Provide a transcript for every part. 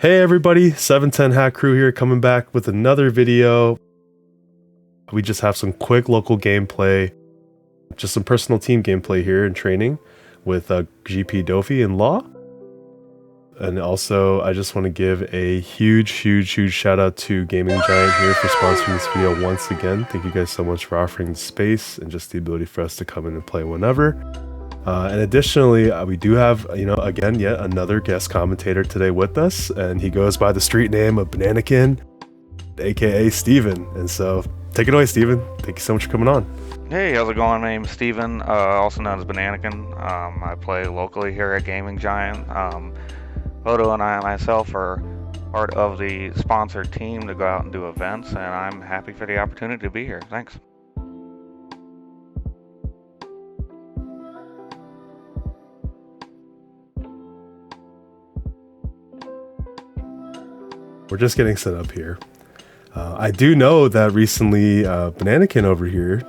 Hey everybody, 710 Hack Crew here, coming back with another video. We just have some quick local gameplay, just some personal team gameplay here in training with GP Doffy and Law. And also, I just want to give a huge shout out to Gaming Giant here for sponsoring this video once again. Thank you guys so much for offering the space and just the ability for us to come in and play whenever. And additionally, we do have, again, yet another guest commentator today with us, and he goes by the street name of Bananakin, aka Steven. And so, take it away, Steven. Thank you so much for coming on. Hey, how's it going? My name's Steven, also known as Bananakin. I play locally here at Gaming Giant. Odo and I myself are part of the sponsored team to go out and do events, and I'm happy for the opportunity to be here. Thanks. We're just getting set up here. I do know that recently Bananakin over here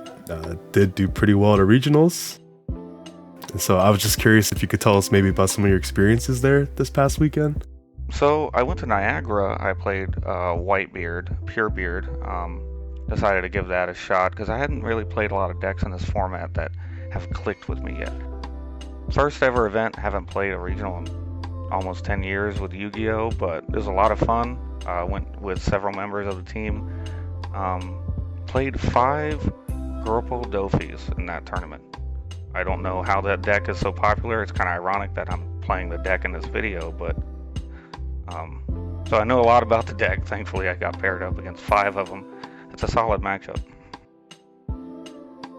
did do pretty well at a regionals. And so I was just curious if you could tell us maybe about some of your experiences there this past weekend. So I went to Niagara. I played Whitebeard, Purebeard. Decided to give that a shot because I hadn't really played a lot of decks in this format that have clicked with me yet. First ever event, haven't played a regional in almost 10 years with Yu-Gi-Oh, but it was a lot of fun. Went with several members of the team. Played 5 Purple Doffys in that tournament. I don't know how that deck is so popular. It's kind of ironic that I'm playing the deck in this video, but so I know a lot about the deck. Thankfully, I got paired up against 5 of them. It's a solid matchup.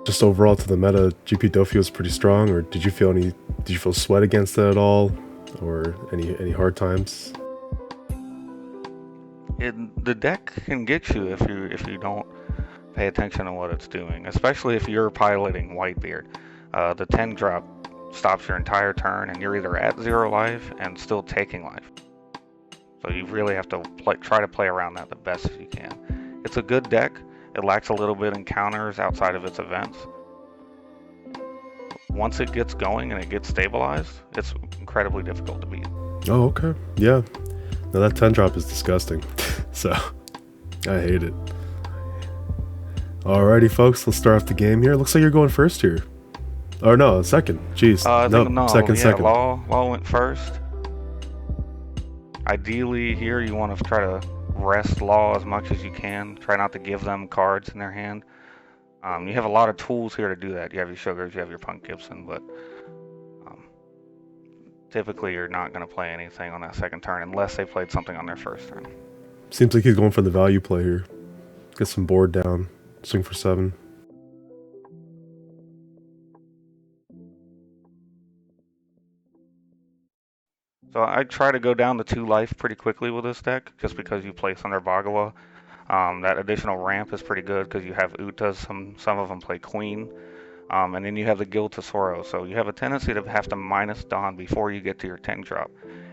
Just overall to the meta, GP Doffy was pretty strong, or did you feel sweat against it at all, or any hard times? The deck can get you if you don't pay attention to what it's doing, especially if you're piloting Whitebeard. The 10 drop stops your entire turn, and you're either at 0 life and still taking life. So you really have to try to play around that the best as you can. It's a good deck. It lacks a little bit in counters outside of its events. Once it gets going and it gets stabilized, it's incredibly difficult to beat. Oh, okay. Yeah. No, that 10 drop is disgusting. So, I hate it. Alrighty, folks, let's start off the game here. Looks like you're going first here. Or no, second. Jeez. Second. Law went first. Ideally, here you want to try to rest Law as much as you can. Try not to give them cards in their hand. You have a lot of tools here to do that. You have your Sugars, you have your Punk Gibson, but typically you're not going to play anything on that second turn unless they played something on their first turn. Seems like he's going for the value play here. Get some board down. Swing for 7. So I try to go down to 2 life pretty quickly with this deck, just because you place under Bagawa. That additional ramp is pretty good because you have Utas, some of them play Queen, and then you have the Guild Tesoro. So you have a tendency to have to minus Dawn before you get to your 10 drop.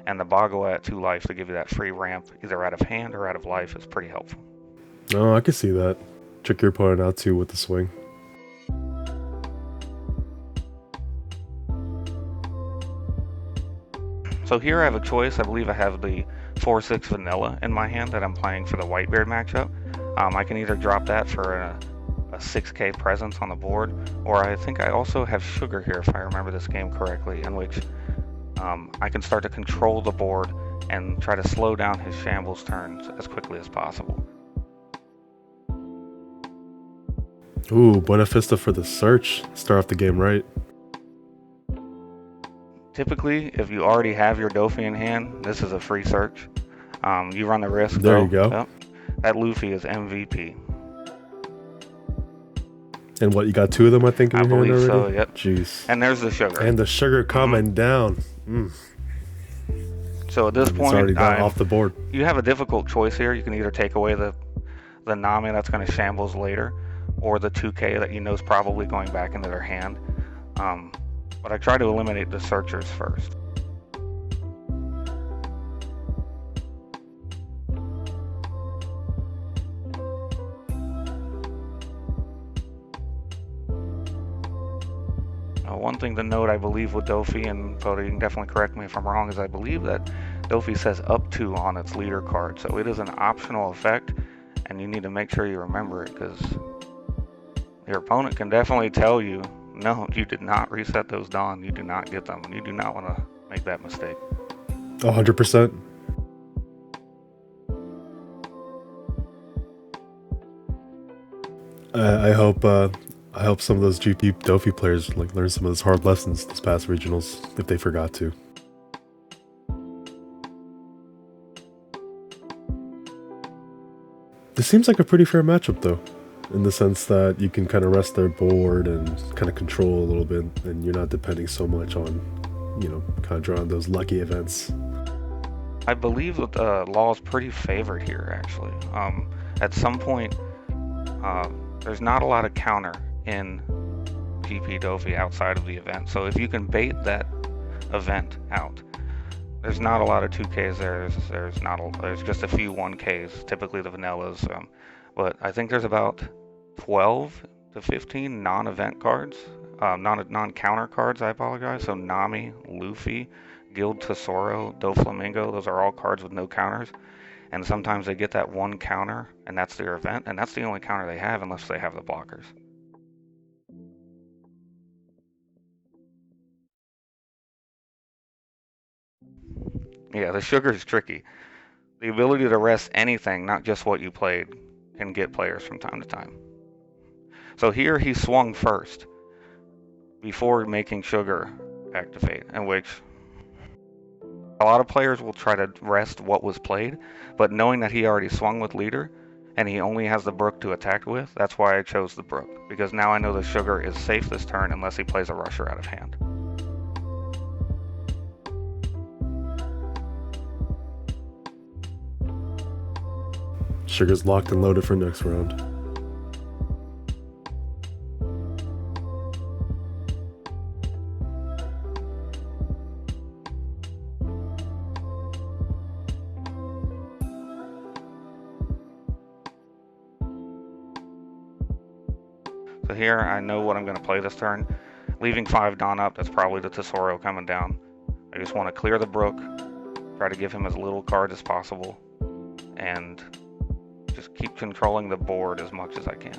And the Bagawa at 2 life to give you that free ramp, either out of hand or out of life, is pretty helpful. Oh, I can see that. Trick your opponent out too with the swing. So here I have a choice. I believe I have the 4/6 Vanilla in my hand that I'm playing for the Whitebeard matchup. I can either drop that for a 6k presence on the board, or I think I also have Sugar here, if I remember this game correctly, in which I can start to control the board and try to slow down his shambles turns as quickly as possible. Ooh, Buena Vista for the search. Start off the game right. Typically, if you already have your Doffy in hand, this is a free search. You run the risk. There you go. Yep, that Luffy is MVP. And what, you got 2 of them, I think, in your hand already? I believe so, yep. Jeez. And there's the Sugar. And the Sugar coming down. So at this point, it's already off the board. You have a difficult choice here. You can either take away the Nami that's going to shambles later, or the 2k that you know is probably going back into their hand. But I try to eliminate the searchers first. One thing to note, I believe, with Doffy, and Cody, you can definitely correct me if I'm wrong, is I believe that Doffy says up to on its leader card, so it is an optional effect, and you need to make sure you remember it, because your opponent can definitely tell you, no, you did not reset those Dawn, you do not get them, and you do not want to make that mistake. 100%. I hope some of those GP Doffy players like learn some of those hard lessons this past regionals if they forgot to. This seems like a pretty fair matchup though, in the sense that you can kind of rest their board and kind of control a little bit, and you're not depending so much on, kind of drawing those lucky events. I believe that law is pretty favored here, actually. At some point, there's not a lot of counter in GP Doffy outside of the event, so if you can bait that event out, there's not a lot of 2Ks there. There's just a few 1Ks, typically the vanillas. But I think there's about 12 to 15 non-event cards, non-counter cards. I apologize. So Nami, Luffy, Guild Tesoro, Doflamingo. Those are all cards with no counters. And sometimes they get that one counter, and that's their event, and that's the only counter they have unless they have the blockers. Yeah, the sugar is tricky. The ability to rest anything, not just what you played, can get players from time to time. So here he swung first before making sugar activate, in which a lot of players will try to rest what was played, but knowing that he already swung with leader and he only has the brook to attack with, that's why I chose the brook, because now I know the sugar is safe this turn unless he plays a rusher out of hand. Sugar's locked and loaded for next round. So here I know what I'm going to play this turn. Leaving 5 Dawn up, that's probably the Tesoro coming down. I just want to clear the brook, try to give him as little cards as possible, and just keep controlling the board as much as I can.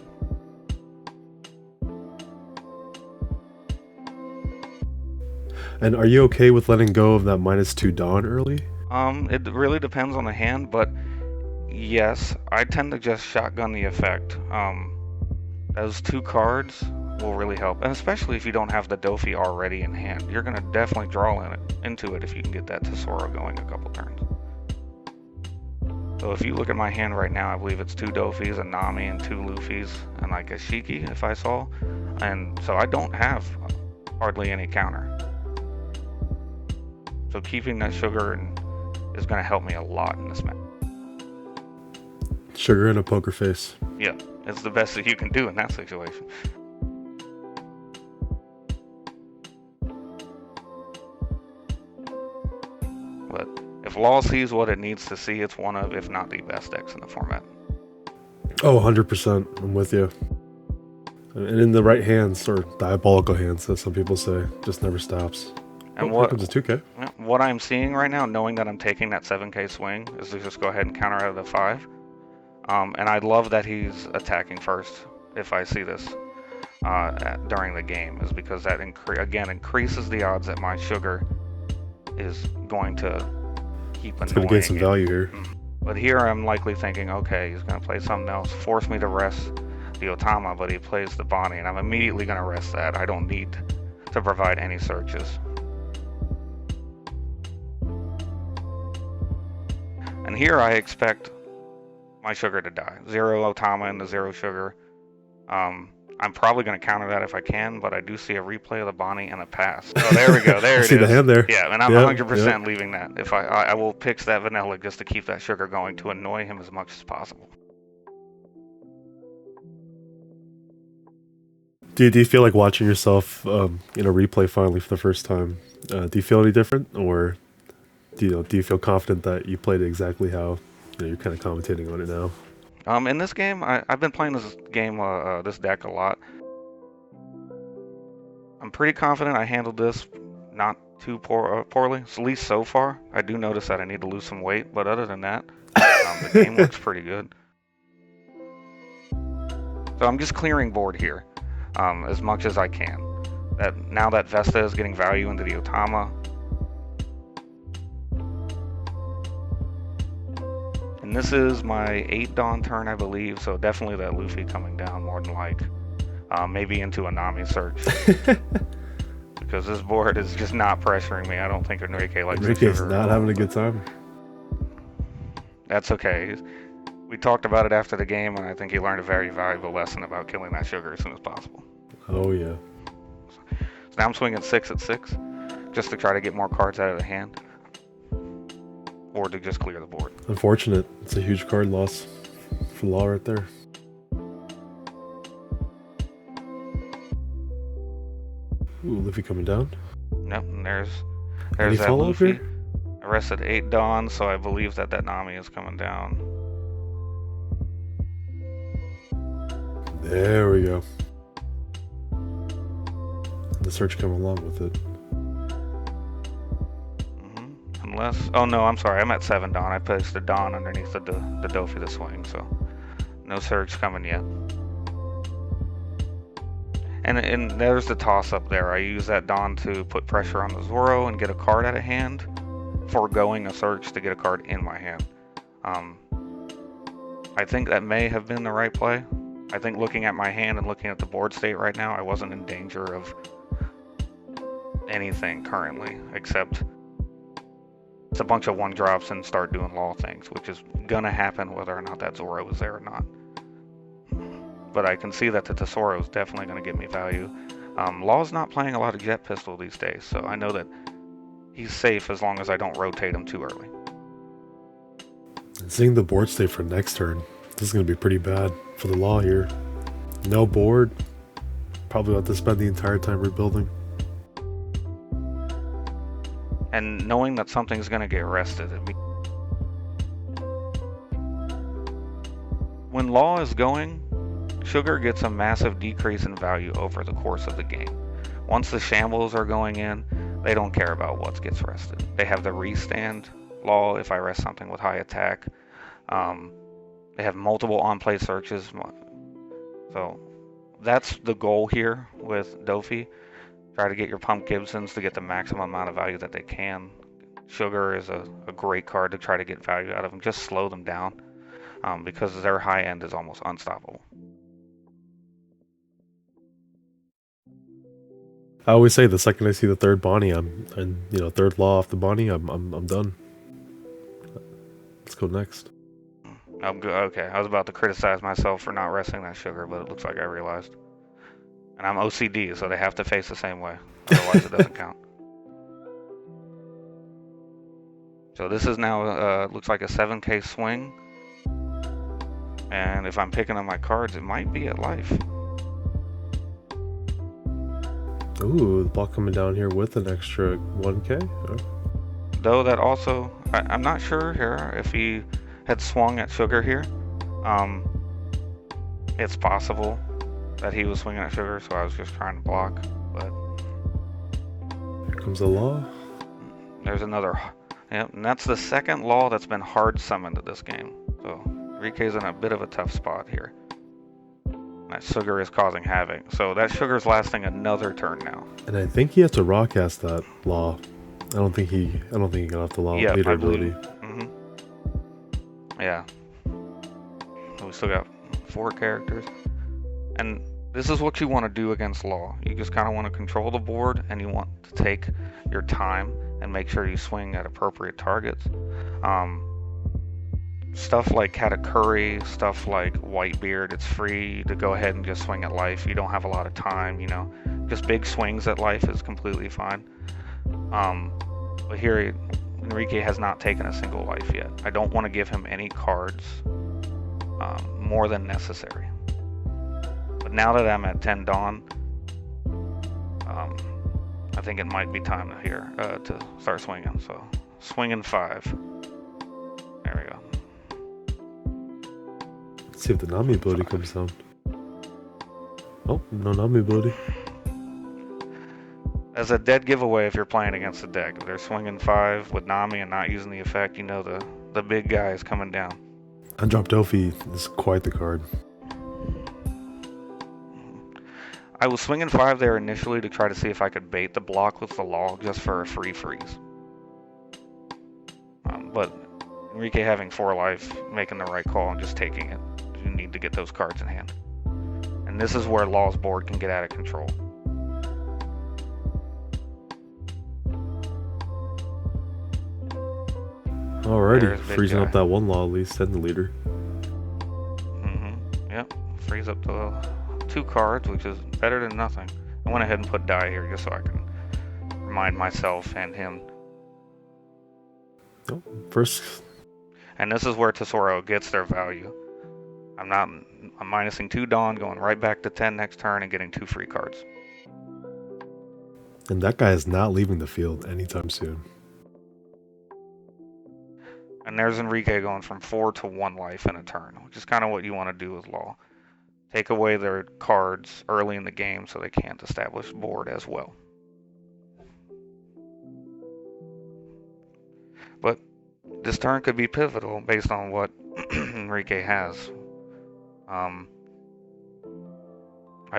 And are you okay with letting go of that -2 Dawn early? It really depends on the hand, but yes, I tend to just shotgun the effect. Those 2 cards will really help, and especially if you don't have the Doffy already in hand. You're going to definitely draw into it if you can get that Tesoro going a couple turns. So if you look at my hand right now, I believe it's 2 Doffys, a Nami, and 2 Luffys, and like a Shiki, if I saw. And so I don't have hardly any counter. So keeping that sugar is going to help me a lot in this match. Sugar in a poker face. Yeah, it's the best that you can do in that situation. But if Law sees what it needs to see, it's one of, if not the best decks in the format. Oh, 100%. I'm with you. And in the right hands, or diabolical hands, as some people say, just never stops. And here comes a 2K. What I'm seeing right now, knowing that I'm taking that 7K swing, is to just go ahead and counter out of the 5. And I love that he's attacking first if I see this during the game, is because that increases the odds that my sugar is going to keep annoying. It's going to gain some value here. But here I'm likely thinking, okay, he's going to play something else, force me to rest the Otama, but he plays the Bonnie, and I'm immediately going to rest that. I don't need to provide any searches. And here I expect my sugar to die. 0 Otama and the 0 sugar. I'm probably going to counter that if I can, but I do see a replay of the Bonnie and a pass. Oh, there we go. There it is. See the hand there. Yeah, and I'm 100% leaving that. If I will pitch that vanilla just to keep that sugar going to annoy him as much as possible. Do you feel like watching yourself in a replay finally for the first time? Do you feel any different, or do you feel confident that you played it exactly how you're kind of commentating on it now? In this game, I've been playing this game, this deck a lot. I'm pretty confident I handled this not too poorly, at least so far. I do notice that I need to lose some weight, but other than that, the game looks pretty good. So I'm just clearing board here as much as I can. Now that Vesta is getting value into the Otama, and this is my 8 Dawn turn, I believe, so definitely that Luffy coming down more than like. Maybe into a Nami search. Because this board is just not pressuring me. I don't think Enrique likes Enrique's the sugar. not having a good time. That's okay. We talked about it after the game, and I think he learned a very valuable lesson about killing that sugar as soon as possible. Oh, yeah. So now I'm swinging 6 at 6, just to try to get more cards out of the hand. Or to just clear the board. Unfortunate. It's a huge card loss for Law right there. Ooh, Luffy coming down. Yep, and there's Any that follow-up Luffy. here? I rested 8 Dawn, so I believe that Nami is coming down. There we go. The search come along with it. Unless, oh no, I'm sorry, I'm at 7 Dawn. I placed the Dawn underneath the Doffy to swing, so no surge coming yet. And there's the toss up there. I use that Dawn to put pressure on the Zoro and get a card out of hand, foregoing a search to get a card in my hand. I think that may have been the right play. I think looking at my hand and looking at the board state right now, I wasn't in danger of anything currently, except it's a bunch of 1-drops and start doing Law things, which is gonna happen whether or not that Zoro is there or not. But I can see that the Tesoro is definitely going to give me value. Law's not playing a lot of Jet Pistol these days, so I know that he's safe as long as I don't rotate him too early. Seeing the board state for next turn, this is going to be pretty bad for the Law here. No board. Probably have to spend the entire time rebuilding. And knowing that something's going to get rested. When Law is going, Sugar gets a massive decrease in value over the course of the game. Once the shambles are going in, they don't care about what gets rested. They have the restand Law if I rest something with high attack. They have multiple on-play searches. So that's the goal here with Doffy. Try to get your Pump Gibsons to get the maximum amount of value that they can. Sugar is a great card to try to get value out of them. Just slow them down because their high end is almost unstoppable. I always say the second I see the third Bonnie, third Law off the Bonnie, I'm done. Let's go next. I'm good. Okay, I was about to criticize myself for not resting that Sugar, but it looks like I realized. And I'm OCD, so they have to face the same way. Otherwise, it doesn't count. So this is now looks like a 7K swing. And if I'm picking on my cards, it might be at life. Ooh, the ball coming down here with an extra 1K. Oh. Though that also, I'm not sure here if he had swung at Sugar here. It's possible that he was swinging at Sugar, so I was just trying to block. But here comes the Law. There's another. Yep, and that's the second Law that's been hard summoned to this game. So Enrique's in a bit of a tough spot here. That Sugar is causing havoc. So that Sugar's lasting another turn now. And I think he has to raw cast that Law. I don't think he got off the Law leader ability. Yeah. We still got 4 characters. And this is what you want to do against Law. You just kind of want to control the board, and you want to take your time and make sure you swing at appropriate targets. Stuff like Katakuri, stuff like Whitebeard, it's free to go ahead and just swing at life. You don't have a lot of time, just big swings at life is completely fine. But here, Enrique has not taken a single life yet. I don't want to give him any cards more than necessary. But now that I'm at 10 Dawn, I think it might be time to start swinging. So, swinging 5. There we go. Let's see if the Nami ability comes down. Oh, no Nami ability. As a dead giveaway if you're playing against the deck. If they're swinging 5 with Nami and not using the effect, you know the big guy is coming down. Undrop Doffy is quite the card. I was swinging 5 there initially to try to see if I could bait the block with the Law just for a free freeze. But Enrique having 4 life, making the right call and just taking it. You need to get those cards in hand. And this is where Law's board can get out of control. Alrighty, freezing up that one Law at least, and the leader. Yep, freeze up the 2 cards, which is better than nothing. I went ahead and put die here just so I can remind myself and him. Oh, first. And this is where Tesoro gets their value. I'm minusing 2 Dawn, going right back to 10 next turn and getting 2 free cards. And that guy is not leaving the field anytime soon. And there's Enrique going from 4 to 1 life in a turn, which is kind of what you want to do with Law. Take away their cards early in the game so they can't establish board as well. But this turn could be pivotal based on what Enrique has. I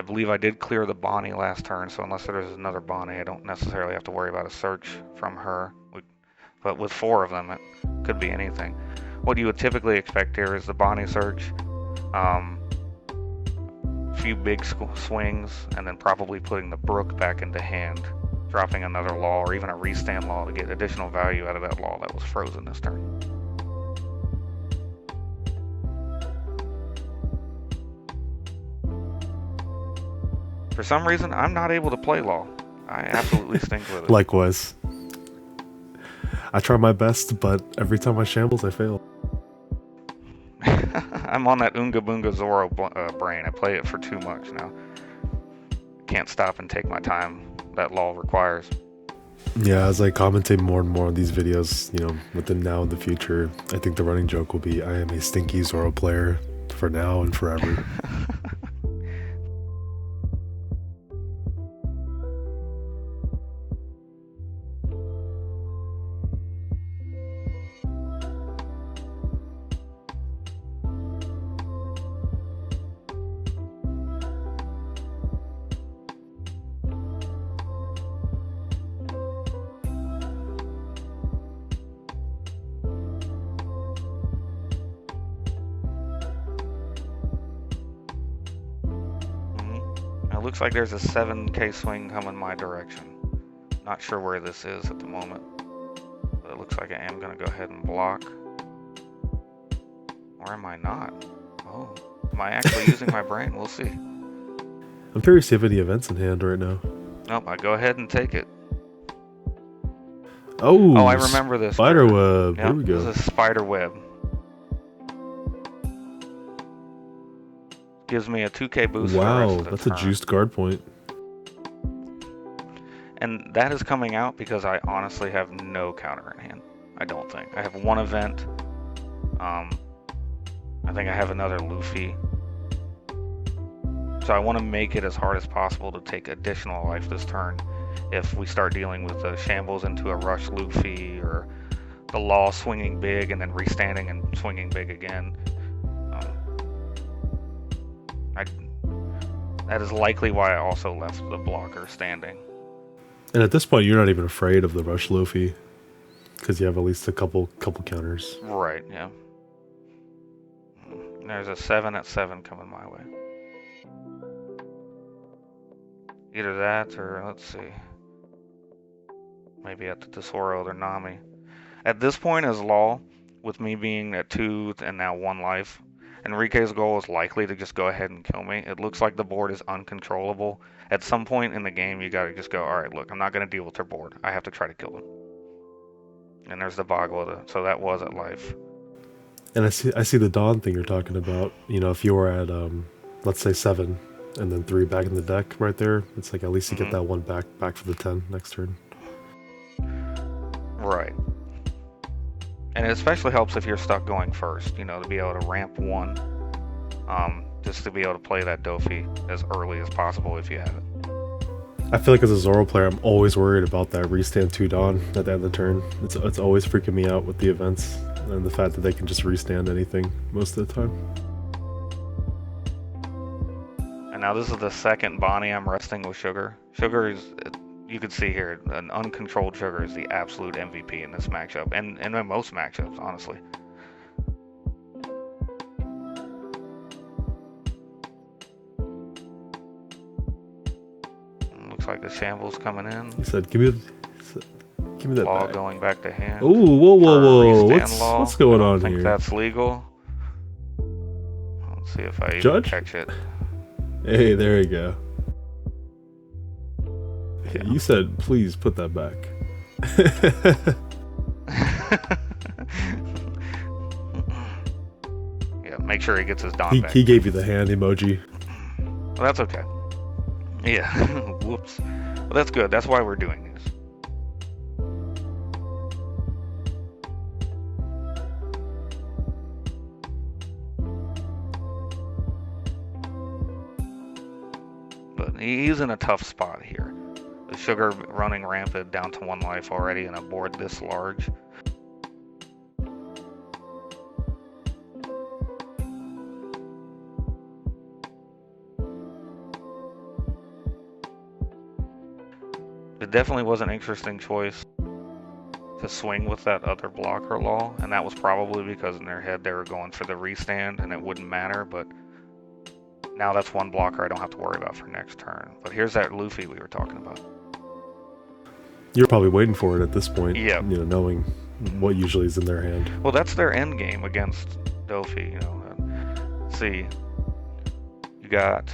believe I did clear the Bonnie last turn, so unless there's another Bonnie, I don't necessarily have to worry about a search from her. But with 4 of them, it could be anything. What you would typically expect here is the Bonnie search, few big swings, and then probably putting the Brook back into hand, dropping another Law or even a restand Law to get additional value out of that Law that was frozen this turn. For some reason, I'm not able to play Law. I absolutely stink with it. Likewise. I try my best, but every time I shambles, I fail. I'm on that Unga Bunga Zoro brain. I play it for too much now. Can't stop and take my time that Law requires. Yeah, as I commentate more and more on these videos, you know, within now and the future, I think the running joke will be, I am a stinky Zoro player for now and forever. It looks like there's a 7K swing coming my direction. Not sure where this is at the moment, but it looks like I am going to go ahead and block. Or am I not? Oh, am I actually using my brain? We'll see. I'm curious if you have any events in hand right now. Nope, I go ahead and take it. Oh, I remember this. Spider web. Yep, Here we go. This is spider web. Gives me a 2K boost. Wow, for the rest of the that's turn. a juiced guard point. And that is coming out because I honestly have no counter in hand. I don't think. I have 1 event. I think I have another Luffy. So I want to make it as hard as possible to take additional life this turn. If we start dealing with the shambles into a rush Luffy, or the Law swinging big and then restanding and swinging big again. That is likely why I also left the blocker standing. And at this point, you're not even afraid of the rush Luffy, because you have at least a couple counters. Right, yeah. There's a 7 at 7 coming my way. Either that or, let's see, maybe at the Tesoro or Nami. At this point as Law, with me being at 2 and now 1 life, Enrique's goal is likely to just go ahead and kill me. It looks like the board is uncontrollable. At some point in the game, you gotta just go, alright, look, I'm not gonna deal with her board. I have to try to kill them. And there's the Boggle, so that was at life. And I see the Dawn thing you're talking about. You know, if you were at, let's say 7, and then 3 back in the deck right there, it's like at least you get that 1 back for the 10 next turn. Right. And it especially helps if you're stuck going first, you know, to be able to ramp 1, just to be able to play that Doffy as early as possible if you have it. I feel like as a Zoro player, I'm always worried about that restand 2 Dawn at the end of the turn. It's always freaking me out with the events and the fact that they can just restand anything most of the time. And now this is the second Bonnie I'm resting with Sugar. Sugar is, you can see here, an uncontrolled Sugar is the absolute MVP in this matchup, and in most matchups, honestly. Looks like the shambles coming in. He said, give me that Law back. going back to hand. Oh, whoa. What's going on here? I think here? that's legal. Let's see if I even Judge? catch it. Hey, there you go. Yeah. You said, please put that back. Yeah, make sure he gets his Dawn back. He gave you the hand emoji. Well, that's okay. Yeah, whoops. Well, that's good. That's why we're doing this. But he's in a tough spot here. The Sugar running rampant down to 1 life already in a board this large. It definitely was an interesting choice to swing with that other blocker Law, and that was probably because in their head they were going for the restand and it wouldn't matter, but now that's 1 blocker I don't have to worry about for next turn. But here's that Luffy we were talking about. You're probably waiting for it at this point. Yeah. You know, knowing what usually is in their hand. Well, that's their end game against Doffy, you know. Let's see. You got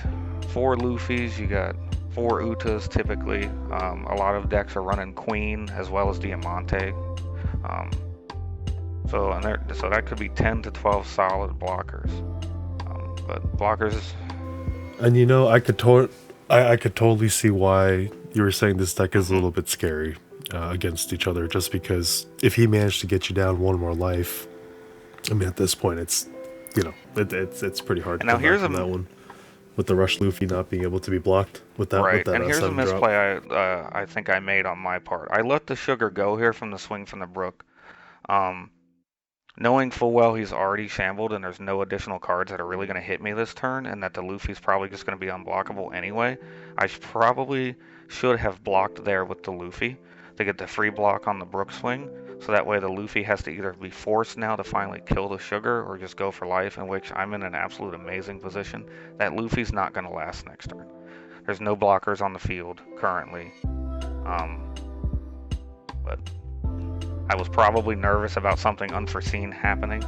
4 Luffys, you got 4 Utas typically. A lot of decks are running Queen as well as Diamante. So that could be 10 to 12 solid blockers. But blockers. And you know, I could totally see why you were saying this deck is a little bit scary against each other, just because if he managed to get you down 1 more life, I mean, at this point, it's, you know, it's pretty hard to come back from that one. With the Rush Luffy not being able to be blocked with that. Right, with that, and here's a 7 misplay drop. I think I made on my part. I let the Sugar go here from the swing from the Brook. Knowing full well he's already shambled and there's no additional cards that are really going to hit me this turn, and that the Luffy's probably just going to be unblockable anyway, I probably should have blocked there with the Luffy to get the free block on the Brook swing, so that way the Luffy has to either be forced now to finally kill the Sugar or just go for life, in which I'm in an absolute amazing position. That Luffy's not going to last next turn. There's no blockers on the field currently. But I was probably nervous about something unforeseen happening,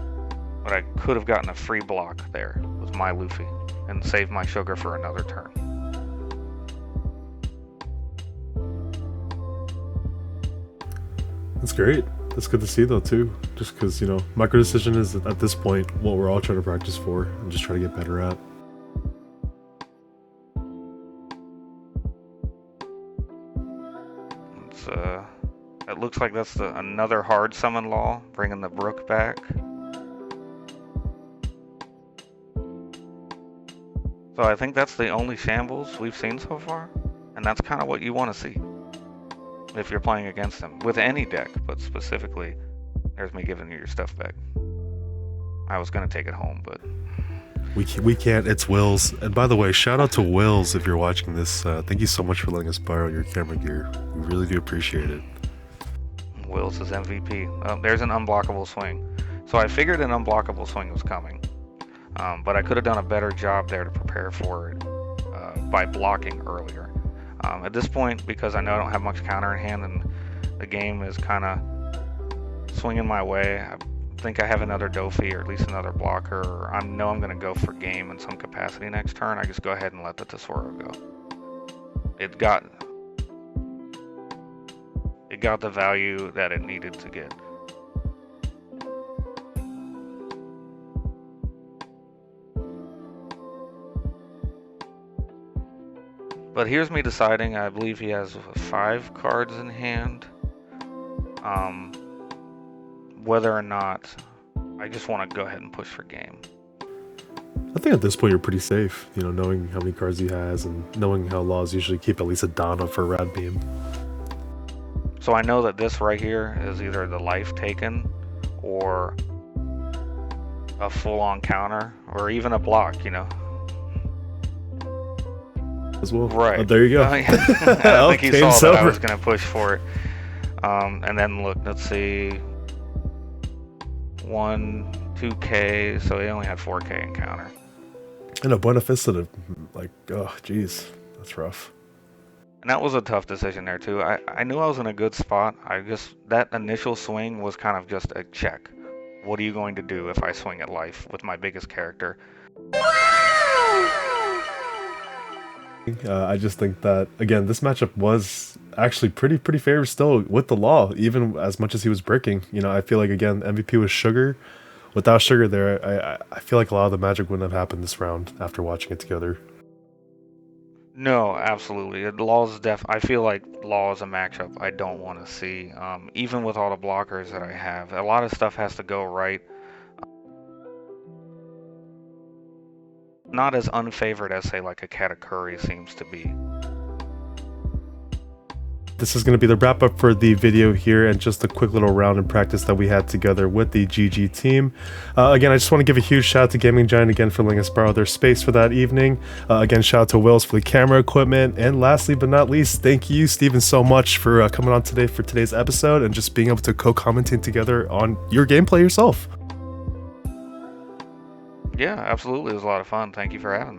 but I could have gotten a free block there with my Luffy and saved my Sugar for another turn. That's great. That's good to see though too, just because, you know, micro decision is at this point what we're all trying to practice for and just try to get better at. It looks like that's another hard summon Law, bringing the Brook back. So I think that's the only shambles we've seen so far, and that's kind of what you want to see if you're playing against him, with any deck, but specifically, there's me giving you your stuff back. I was going to take it home, but... We can't, it's Wills. And by the way, shout out to Wills if you're watching this. Thank you so much for letting us borrow your camera gear. We really do appreciate it. Wills is MVP. Oh, there's an unblockable swing. So I figured an unblockable swing was coming, but I could have done a better job there to prepare for it by blocking earlier. At this point, because I know I don't have much counter in hand and the game is kind of swinging my way, I think I have another Doffy or at least another blocker, or I know I'm going to go for game in some capacity next turn. I just go ahead and let the Tesoro go. It got the value that it needed to get. But here's me deciding, I believe he has 5 cards in hand. Whether or not I just want to go ahead and push for game. I think at this point you're pretty safe, you know, knowing how many cards he has and knowing how laws usually keep at least a Donna for Rad Beam. So I know that this right here is either the life taken or a full-on counter or even a block, you know. As well. Right. Oh, there you go. I think he Game saw that I over. was going to push for it. And then look, let's see. 2K, so he only had 4K in counter. And a Buena Vista to, like, oh, jeez, that's rough. And that was a tough decision there too. I knew I was in a good spot. That initial swing was kind of just a check. What are you going to do if I swing at life with my biggest character? I just think that, again, this matchup was actually pretty favored still with the law, even as much as he was breaking. You know, I feel like, again, MVP was Sugar. Without Sugar there, I feel like a lot of the magic wouldn't have happened this round after watching it together. No, absolutely. I feel like Law is a matchup I don't want to see. Even with all the blockers that I have, a lot of stuff has to go right. Not as unfavored as, say, like a Katakuri seems to be. This is going to be the wrap up for the video here and just a quick little round in practice that we had together with the GG team. Again, I just want to give a huge shout out to Gaming Giant again for letting us borrow their space for that evening. Again, shout out to Wills for the camera equipment. And lastly but not least, thank you, Steven, so much for coming on today for today's episode and just being able to co-commenting together on your gameplay yourself. Yeah, absolutely. It was a lot of fun. Thank you for having me.